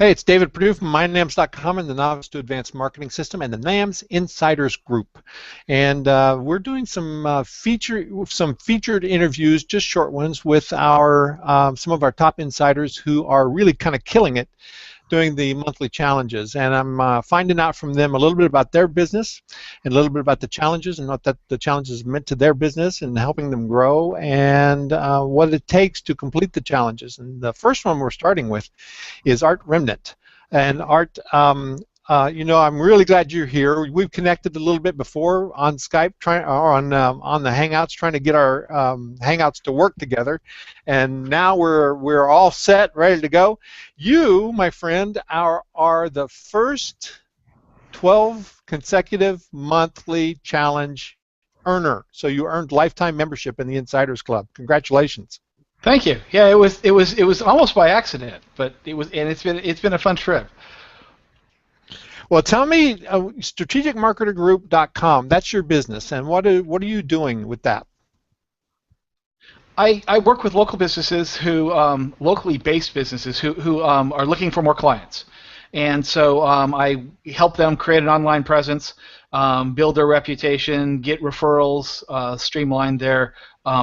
Hey, it's David Perdue from MyNAMS.com and the Novice to Advanced Marketing System and the NAMS Insiders Group. And we're doing some featured interviews, just short ones, with our some of our top insiders who are really kind of killing it doing the monthly challenges. And I'm finding out from them a little bit about their business and a little bit about the challenges and what the challenges meant to their business and helping them grow and what it takes to complete the challenges. And the first one we're starting with is Art Remnet. And Art, you know, I'm really glad you're here. We've connected a little bit before on Skype, on the Hangouts, trying to get our Hangouts to work together, and now we're all set, ready to go. You, my friend, are the first 12 consecutive monthly challenge earner. So you earned lifetime membership in the Insiders Club. Congratulations. Thank you. Yeah, it was almost by accident, but it's been a fun trip. Well, tell me, strategicmarketergroup.com, that's your business, and what are you doing with that? I work with local businesses who, locally based businesses who are looking for more clients. And so I help them create an online presence, build their reputation, get referrals, streamline their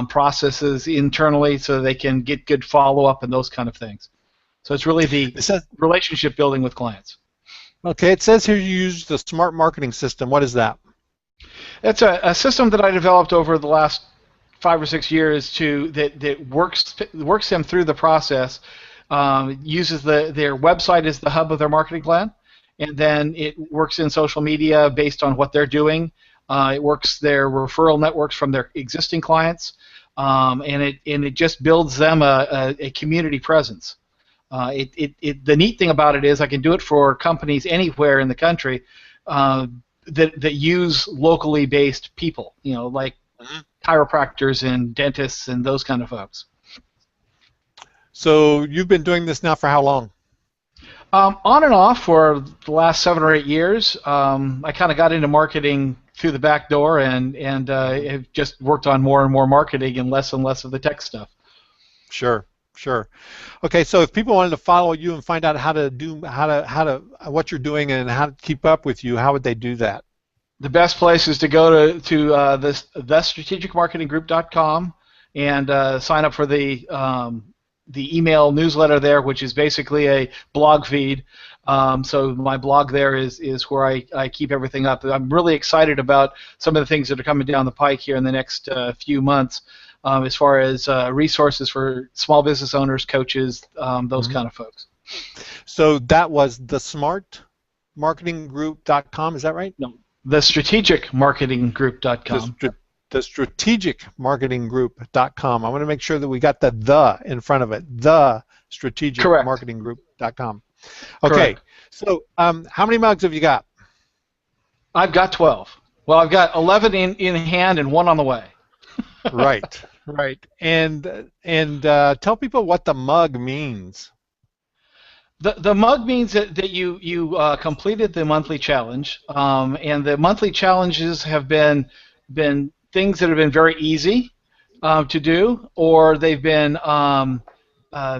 processes internally so they can get good follow-up and those kind of things. So it's really the relationship building with clients. Okay, it says here you use the Smart Marketing System. What is that? It's a system that I developed over the last 5 or 6 years that works them through the process. Uses their website as the hub of their marketing plan, and then it works in social media based on what they're doing. It works their referral networks from their existing clients, and it just builds them a community presence. The neat thing about it is I can do it for companies anywhere in the country that use locally based people, you know, like chiropractors and dentists and those kind of folks. So you've been doing this now for how long? On and off for the last 7 or 8 years. I kind of got into marketing through the back door and have just worked on more and more marketing and less of the tech stuff. Sure. Sure. Okay, so if people wanted to follow you and find out what you're doing and how to keep up with you, how would they do that? The best place is to go to thestrategicmarketinggroup.com and sign up for the email newsletter there, which is basically a blog feed. So my blog there is where I keep everything up. I'm really excited about some of the things that are coming down the pike here in the next few months. As far as resources for small business owners, coaches, those kind of folks. So that was the smartmarketinggroup.com, is that right? No, the strategicmarketinggroup.com. The strategicmarketinggroup.com. I want to make sure that we got the in front of it. The strategicmarketinggroup.com. Okay, correct. So how many mugs have you got? I've got 12. Well, I've got 11 in hand and 1 on the way. Right. Right, and tell people what the mug means. The mug means that you completed the monthly challenge, and the monthly challenges have been things that have been very easy to do, or they've been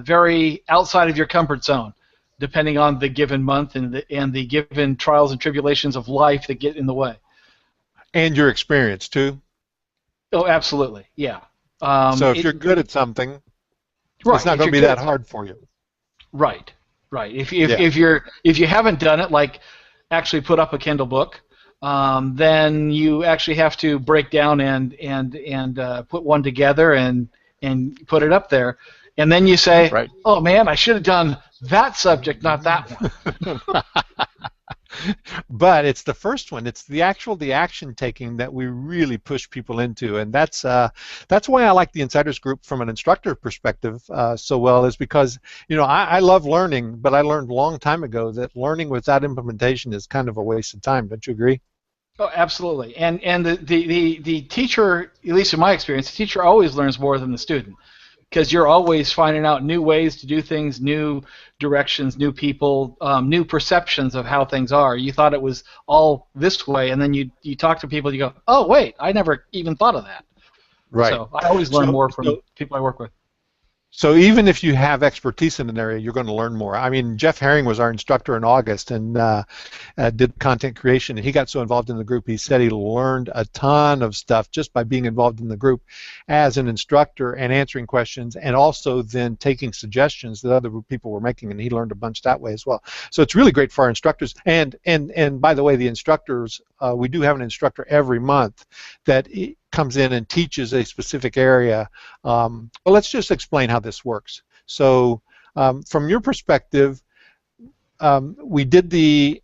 very outside of your comfort zone, depending on the given month and the given trials and tribulations of life that get in the way. And your experience too. Oh, absolutely, yeah. So if you're good at something, right, it's not going to be that hard for you. Right, right. If you haven't done it, like actually put up a Kindle book, then you actually have to break down and put one together and put it up there, and then you say, right, oh man, I should have done that subject, not that one. But it's the first one. It's the action taking that we really push people into, and that's why I like the Insiders Group from an instructor perspective so well. Is because I love learning, but I learned a long time ago that learning without implementation is kind of a waste of time. Don't you agree? Oh, absolutely. And the teacher, at least in my experience, the teacher always learns more than the student, because you're always finding out new ways to do things, new directions, new people, new perceptions of how things are. You thought it was all this way, and then you talk to people, and you go, oh, wait, I never even thought of that. Right. So I always learn more from people I work with. So even if you have expertise in an area, you're going to learn more. I mean, Jeff Herring was our instructor in August and did content creation, and he got so involved in the group, he said he learned a ton of stuff just by being involved in the group as an instructor and answering questions, and also then taking suggestions that other people were making, and he learned a bunch that way as well. So it's really great for our instructors. And by the way, the instructors, we do have an instructor every month that comes in and teaches a specific area. Well, let's just explain how this works. So from your perspective, we did the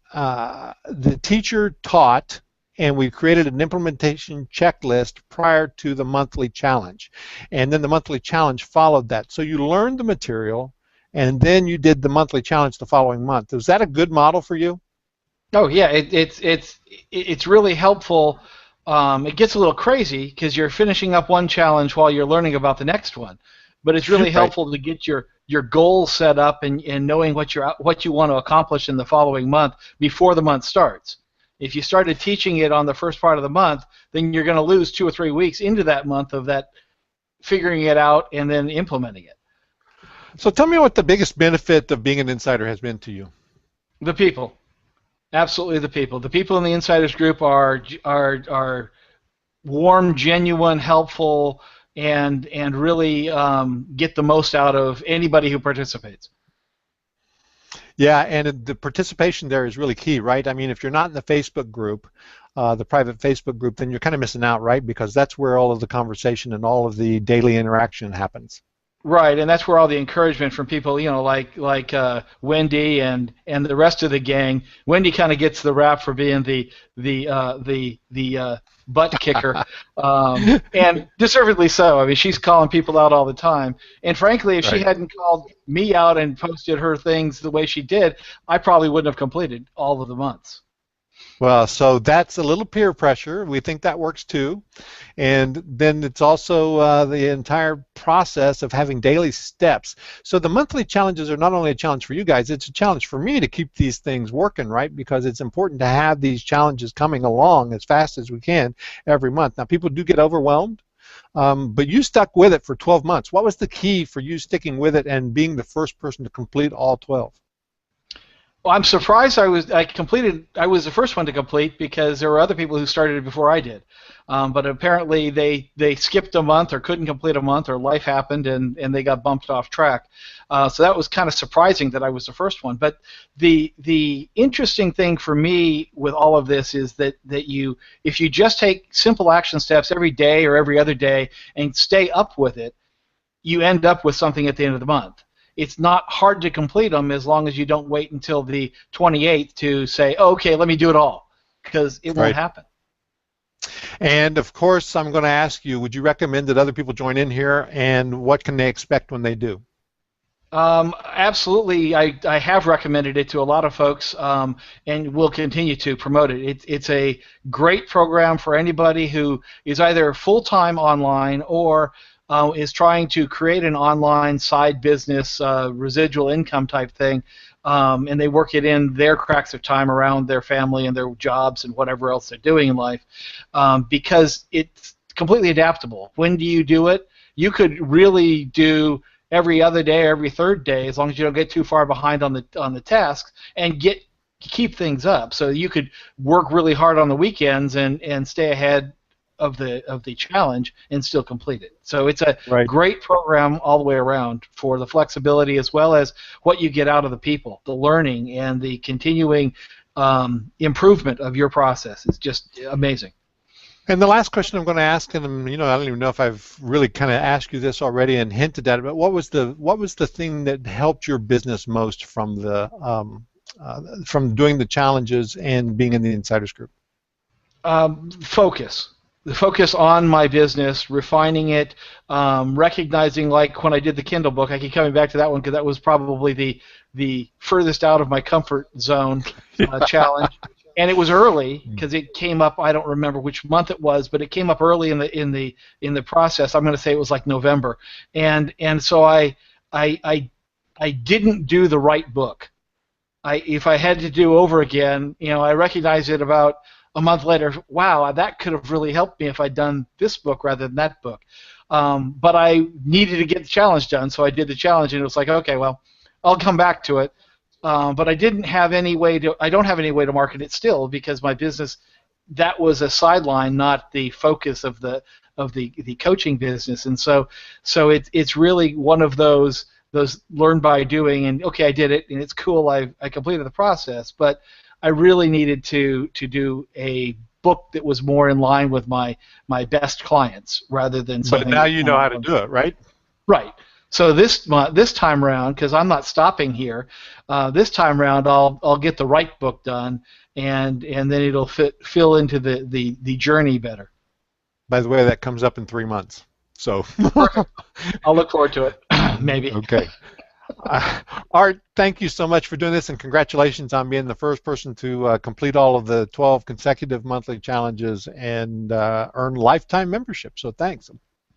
teacher taught, and we created an implementation checklist prior to the monthly challenge, and then the monthly challenge followed that. So you learned the material, and then you did the monthly challenge the following month. Was that a good model for you? Oh yeah, it's really helpful. It gets a little crazy because you're finishing up one challenge while you're learning about the next one, but it's really helpful to get your goals set up and knowing what you want to accomplish in the following month before the month starts. If you started teaching it on the first part of the month, then you're going to lose 2 or 3 weeks into that month of that figuring it out and then implementing it. So tell me what the biggest benefit of being an insider has been to you. The people. Absolutely the people. The people in the Insiders Group are warm, genuine, helpful, and really get the most out of anybody who participates. Yeah, and the participation there is really key, right? I mean, if you're not in the Facebook group, the private Facebook group, then you're kind of missing out, right? Because that's where all of the conversation and all of the daily interaction happens. Right, and that's where all the encouragement from people, you know, like Wendy and the rest of the gang. Wendy kind of gets the rap for being the butt kicker, and deservedly so. I mean, she's calling people out all the time. And frankly, if she hadn't called me out and posted her things the way she did, I probably wouldn't have completed all of the months. Well, so that's a little peer pressure. We think that works too. And then it's also the entire process of having daily steps. So the monthly challenges are not only a challenge for you guys, it's a challenge for me to keep these things working, right? Because it's important to have these challenges coming along as fast as we can every month. Now, people do get overwhelmed, but you stuck with it for 12 months. What was the key for you sticking with it and being the first person to complete all 12? Well, I'm surprised I was the first one to complete because there were other people who started it before I did. But apparently they skipped a month or couldn't complete a month or life happened and they got bumped off track. So that was kind of surprising that I was the first one. But the interesting thing for me with all of this is that if you just take simple action steps every day or every other day and stay up with it, you end up with something at the end of the month. It's not hard to complete them as long as you don't wait until the 28th to say, oh, okay, let me do it all, because it won't happen. And, of course, I'm going to ask you, would you recommend that other people join in here, and what can they expect when they do? Absolutely. I have recommended it to a lot of folks and will continue to promote it. It's a great program for anybody who is either full-time online or is trying to create an online side business, residual income type thing, and they work it in their cracks of time around their family and their jobs and whatever else they're doing in life, because it's completely adaptable. When do you do it? You could really do every other day, every third day, as long as you don't get too far behind on the tasks, and keep things up. So you could work really hard on the weekends and stay ahead of the challenge and still complete it. So it's a great program all the way around for the flexibility as well as what you get out of the people, the learning and the continuing improvement of your process. It's just amazing. And the last question I'm going to ask, and I don't even know if I've really kind of asked you this already and hinted at it, but what was the thing that helped your business most from doing the challenges and being in the Insiders Group? Focus. The focus on my business, refining it, recognizing, like when I did the Kindle book, I keep coming back to that one because that was probably the furthest out of my comfort zone challenge. And it was early because it came up. I don't remember which month it was, but it came up early in the process. I'm going to say it was like November, and so I didn't do the right book. If I had to do over again, I recognized it about a month later. Wow, that could have really helped me if I'd done this book rather than that book. but I needed to get the challenge done, so I did the challenge, and it was like, okay, well, I'll come back to it. But I didn't have any way to. I don't have any way to market it still because my business, that was a sideline, not the focus of the coaching business, and so it's really one of those learn by doing, and okay, I did it, and it's cool. I completed the process, but I really needed to do a book that was more in line with my best clients rather than something. But now you know how to do it, right? Right. So this time around, because I'm not stopping here, this time around I'll get the right book done, and then it'll fill into the journey better. By the way, that comes up in 3 months. So Perfect. I'll look forward to it. Maybe. Okay. Art, thank you so much for doing this, and congratulations on being the first person to complete all of the 12 consecutive monthly challenges and earn lifetime membership. So thanks.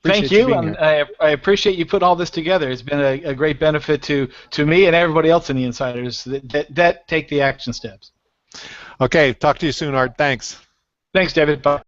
Thank you, and I appreciate you putting all this together. It's been a great benefit to me and everybody else in the Insiders that take the action steps. Okay, talk to you soon, Art. Thanks. Thanks, David. Bye.